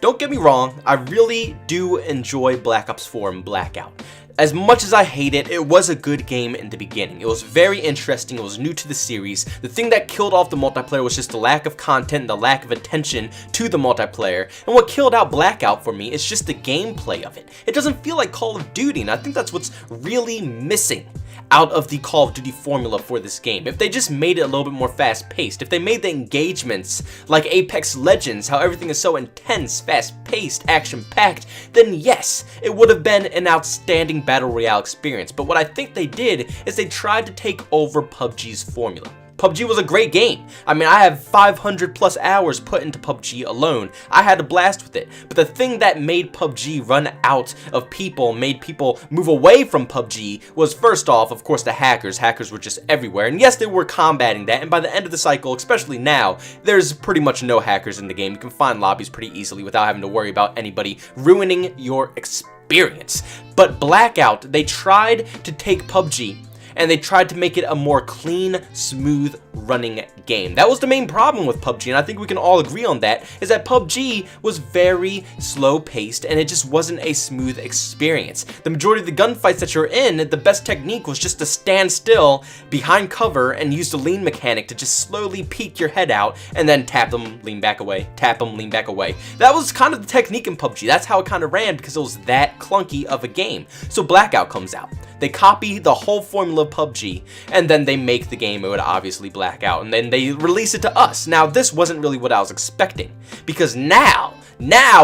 don't get me wrong, I really do enjoy Black Ops 4 and Blackout. As much as I hate it, it was a good game in the beginning. It was very interesting, it was new to the series. The thing that killed off the multiplayer was just the lack of content, the lack of attention to the multiplayer. And what killed out Blackout for me is just the gameplay of it. It doesn't feel like Call of Duty, and I think that's what's really missing out of the Call of Duty formula for this game. If they just made it a little bit more fast-paced, if they made the engagements like Apex Legends, how everything is so intense, fast-paced, action-packed, then yes, it would have been an outstanding Battle Royale experience. But what I think they did is they tried to take over PUBG's formula. PUBG was a great game. I mean, I have 500 plus hours put into PUBG alone. I had a blast with it. But the thing that made PUBG run out of people, made people move away from PUBG, was first off, of course, the hackers. Hackers were just everywhere. And yes, they were combating that. And by the end of the cycle, especially now, there's pretty much no hackers in the game. You can find lobbies pretty easily without having to worry about anybody ruining your experience. But Blackout, they tried to take PUBG and they tried to make it a more clean, smooth running game. That was the main problem with PUBG, and I think we can all agree on that, is that PUBG was very slow paced and it just wasn't a smooth experience. The majority of the gunfights that you're in, the best technique was just to stand still behind cover and use the lean mechanic to just slowly peek your head out and then tap them, lean back away, tap them, lean back away. That was kind of the technique in PUBG. That's how it kind of ran because it was that clunky of a game. So Blackout comes out. They copy the whole formula of PUBG, and then they make the game mode obviously Blackout, and then they release it to us. Now, this wasn't really what I was expecting, because now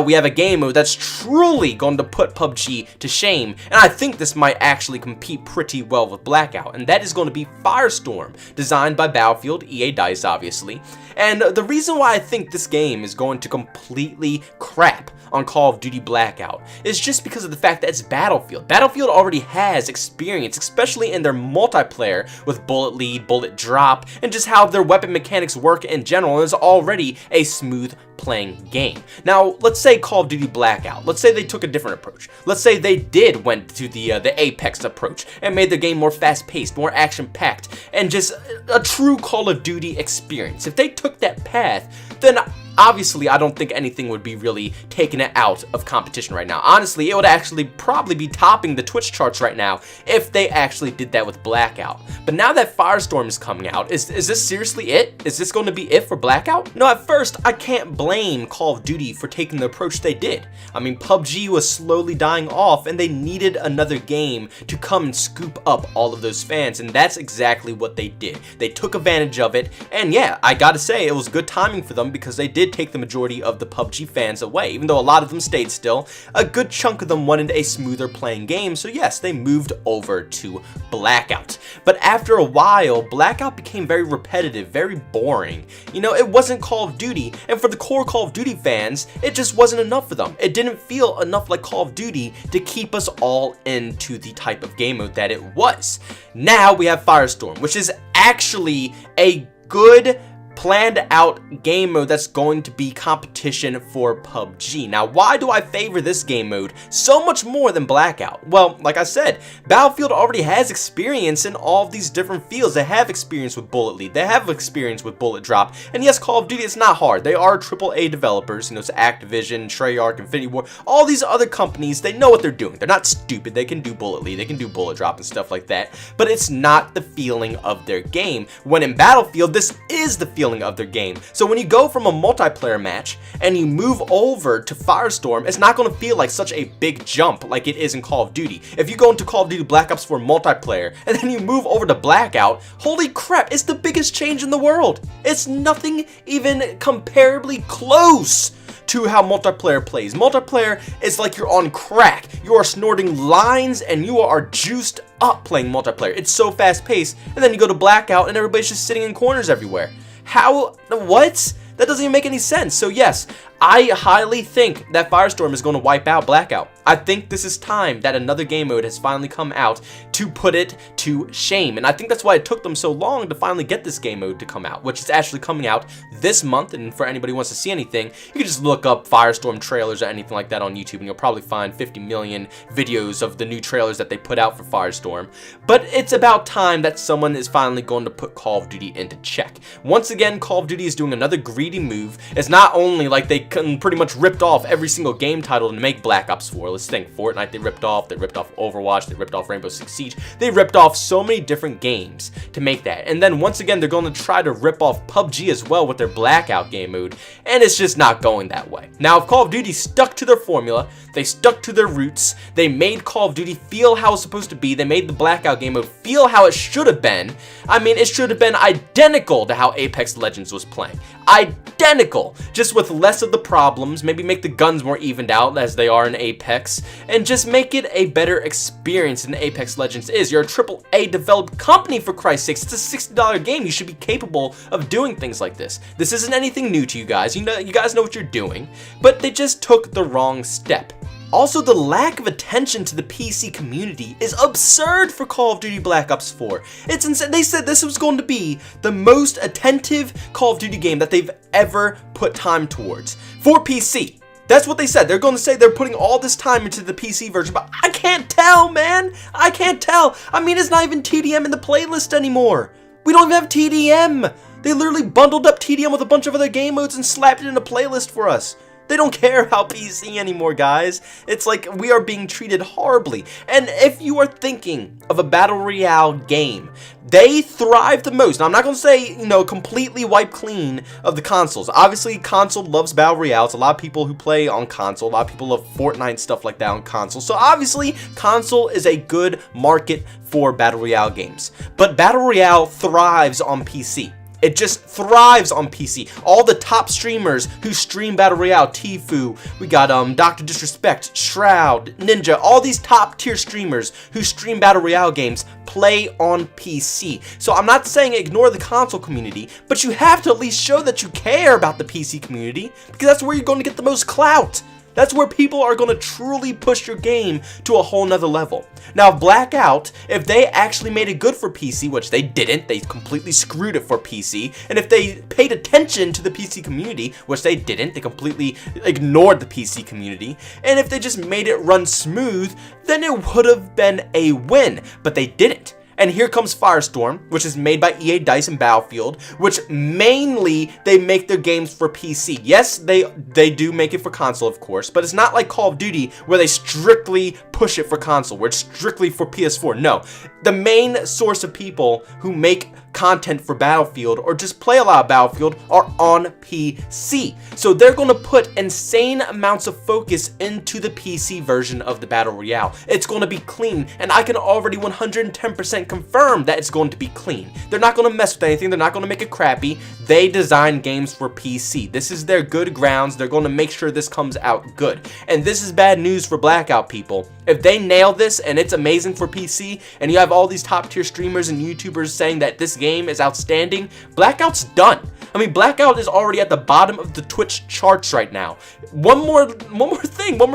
we have a game mode that's truly going to put PUBG to shame, and I think this might actually compete pretty well with Blackout, and that is going to be Firestorm, designed by Battlefield, EA DICE obviously. And the reason why I think this game is going to completely crap on Call of Duty Blackout is just because of the fact that it's Battlefield. Battlefield already has experience, especially in their multiplayer with bullet lead, bullet drop, and just how their weapon mechanics work in general, and it's already a smooth playing game. Now, let's say Call of Duty Blackout. Let's say they took a different approach. Let's say they went to the Apex approach and made the game more fast-paced, more action-packed, and just a true Call of Duty experience. If they took that path, then obviously, I don't think anything would be really taking it out of competition right now. Honestly, it would actually probably be topping the Twitch charts right now if they actually did that with Blackout. But now that Firestorm is coming out, is this seriously it? Is this going to be it for Blackout? No, at first, I can't blame Call of Duty for taking the approach they did. I mean, PUBG was slowly dying off, and they needed another game to come and scoop up all of those fans, and that's exactly what they did. They took advantage of it, and yeah, I gotta say, it was good timing for them because they did take the majority of the PUBG fans away. Even though a lot of them stayed still, a good chunk of them wanted a smoother playing game, so yes, they moved over to Blackout. But after a while, Blackout became very repetitive, very boring. You know, it wasn't Call of Duty, and for the core Call of Duty fans, it just wasn't enough for them. It didn't feel enough like Call of Duty to keep us all into the type of game mode that it was. Now we have Firestorm, which is actually a good planned out game mode that's going to be competition for PUBG. Now, why do I favor this game mode so much more than Blackout? Well, like I said, Battlefield already has experience in all of these different fields. They have experience with bullet lead, they have experience with bullet drop, and yes, Call of Duty, it's not hard. They are AAA developers, you know, it's Activision, Treyarch, Infinity Ward, all these other companies, they know what they're doing. They're not stupid. They can do bullet lead, they can do bullet drop and stuff like that, but it's not the feeling of their game. When in Battlefield, this is the feeling of their game. So when you go from a multiplayer match and you move over to Firestorm, it's not going to feel like such a big jump like it is in Call of Duty. If you go into Call of Duty Black Ops 4 multiplayer and then you move over to Blackout, holy crap, it's the biggest change in the world. It's nothing even comparably close to how multiplayer plays. Multiplayer is like you're on crack. You are snorting lines and you are juiced up playing multiplayer. It's so fast paced, and then you go to Blackout and everybody's just sitting in corners everywhere. How? What? That doesn't even make any sense. So yes, I highly think that Firestorm is going to wipe out Blackout. I think this is time that another game mode has finally come out to put it to shame. And I think that's why it took them so long to finally get this game mode to come out, which is actually coming out this month. And for anybody who wants to see anything, you can just look up Firestorm trailers or anything like that on YouTube, and you'll probably find 50 million videos of the new trailers that they put out for Firestorm. But it's about time that someone is finally going to put Call of Duty into check. Once again, Call of Duty is doing another greedy move. It's not only like they pretty much ripped off every single game title to make Black Ops 4. Let's think. Fortnite they ripped off Overwatch, they ripped off Rainbow Six Siege. They ripped off so many different games to make that. And then once again, they're going to try to rip off PUBG as well with their Blackout game mode, and it's just not going that way. Now, if Call of Duty stuck to their formula, they stuck to their roots, they made Call of Duty feel how it's supposed to be, they made the Blackout game mode feel how it should have been. I mean, it should have been identical to how Apex Legends was playing. Identical, just with less of the problems, maybe make the guns more evened out as they are in Apex, and just make it a better experience than Apex Legends is. You're a AAA developed company, for Christ's sakes. It's a $60 game. You should be capable of doing things like this. This isn't anything new to you guys. You guys know what you're doing, but they just took the wrong step. Also, the lack of attention to the PC community is absurd for Call of Duty Black Ops 4. It's insane. They said this was going to be the most attentive Call of Duty game that they've ever put time towards for PC. That's what they said. They're going to say they're putting all this time into the PC version, but I can't tell, man. I can't tell. I mean, it's not even TDM in the playlist anymore. We don't even have TDM. They literally bundled up TDM with a bunch of other game modes and slapped it in a playlist for us. They don't care about PC anymore, guys. It's like we are being treated horribly. And if you are thinking of a Battle Royale game, they thrive the most. Now, I'm not going to say, completely wipe clean of the consoles. Obviously, console loves Battle Royale. It's a lot of people who play on console. A lot of people love Fortnite, stuff like that on console. So, obviously, console is a good market for Battle Royale games. But Battle Royale thrives on PC. It just thrives on PC. All the top streamers who stream Battle Royale, Tfue, we got Dr. Disrespect, Shroud, Ninja, all these top tier streamers who stream Battle Royale games play on PC. So I'm not saying ignore the console community, but you have to at least show that you care about the PC community, because that's where you're going to get the most clout. That's where people are going to truly push your game to a whole nother level. Now, Blackout, if they actually made it good for PC, which they didn't, they completely screwed it for PC, and if they paid attention to the PC community, which they didn't, they completely ignored the PC community, and if they just made it run smooth, then it would have been a win, but they didn't. And here comes Firestorm, which is made by EA, DICE, and Battlefield, which mainly they make their games for PC. Yes, they do make it for console, of course, but it's not like Call of Duty where they strictly push it for console, where it's strictly for PS4. No, the main source of people who make content for Battlefield or just play a lot of Battlefield are on PC. So they're going to put insane amounts of focus into the PC version of the Battle Royale. It's going to be clean, and I can already 110% confirm that it's going to be clean. They're not going to mess with anything. They're not going to make it crappy. They design games for PC. This is their good grounds. They're going to make sure this comes out good. And this is bad news for Blackout people. If they nail this and it's amazing for PC, and you have all these top tier streamers and YouTubers saying that this game is outstanding, Blackout's done. I mean, Blackout is already at the bottom of the Twitch charts right now. One more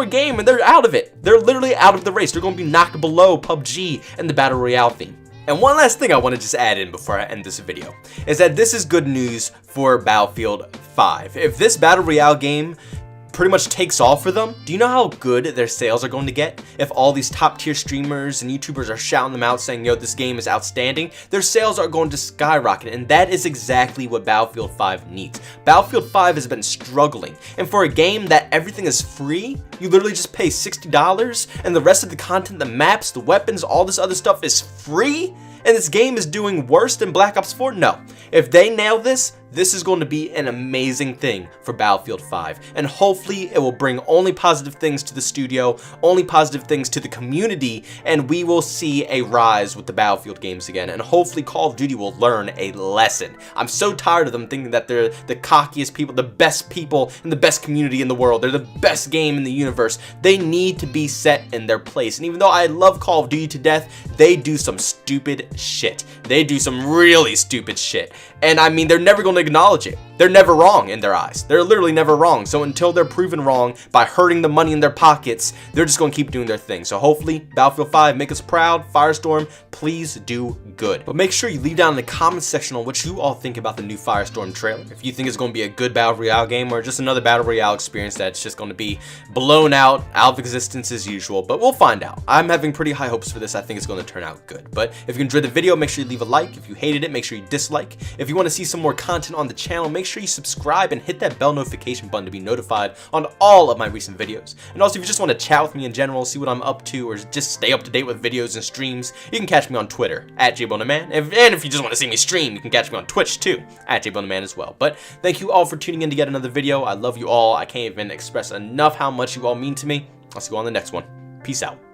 game, and they're out of it. They're literally out of the race. They're going to be knocked below PUBG and the Battle Royale theme. And one last thing I want to just add in before I end this video is that this is good news for Battlefield 5. If this Battle Royale game pretty much takes off for them, do you know how good their sales are going to get? If all these top tier streamers and YouTubers are shouting them out saying, yo, this game is outstanding, their sales are going to skyrocket, and that is exactly what Battlefield 5 needs. Battlefield 5 has been struggling, and for a game that everything is free, you literally just pay $60, and the rest of the content, the maps, the weapons, all this other stuff is free, and this game is doing worse than Black Ops 4? No. If they nail this, this is going to be an amazing thing for Battlefield 5, and hopefully it will bring only positive things to the studio, only positive things to the community, and we will see a rise with the Battlefield games again, and hopefully Call of Duty will learn a lesson. I'm so tired of them thinking that they're the cockiest people, the best people in the best community in the world, they're the best game in the universe. They need to be set in their place, and even though I love Call of Duty to death, they do some stupid shit. They do some really stupid shit, and I mean, they're never going to acknowledge it. they're never wrong in their eyes. They're literally never wrong. So until they're proven wrong by hurting the money in their pockets, they're just going to keep doing their thing. So hopefully, Battlefield 5, make us proud. Firestorm, please do good. But make sure you leave down in the comments section on what you all think about the new Firestorm trailer. If you think it's going to be a good Battle Royale game or just another Battle Royale experience that's just going to be blown out of existence as usual. But we'll find out. I'm having pretty high hopes for this. I think it's going to turn out good. But if you enjoyed the video, make sure you leave a like. If you hated it, make sure you dislike. If you want to see some more content on the channel, make sure you subscribe and hit that bell notification button to be notified on all of my recent videos. And also, if you just want to chat with me in general, see what I'm up to, or just stay up to date with videos and streams, you can catch me on Twitter at JBonaman. And if you just want to see me stream, you can catch me on Twitch too at JBonaman as well. But thank you all for tuning in to yet another video. I love you all. I can't even express enough how much you all mean to me. I'll see you on the next one. Peace out.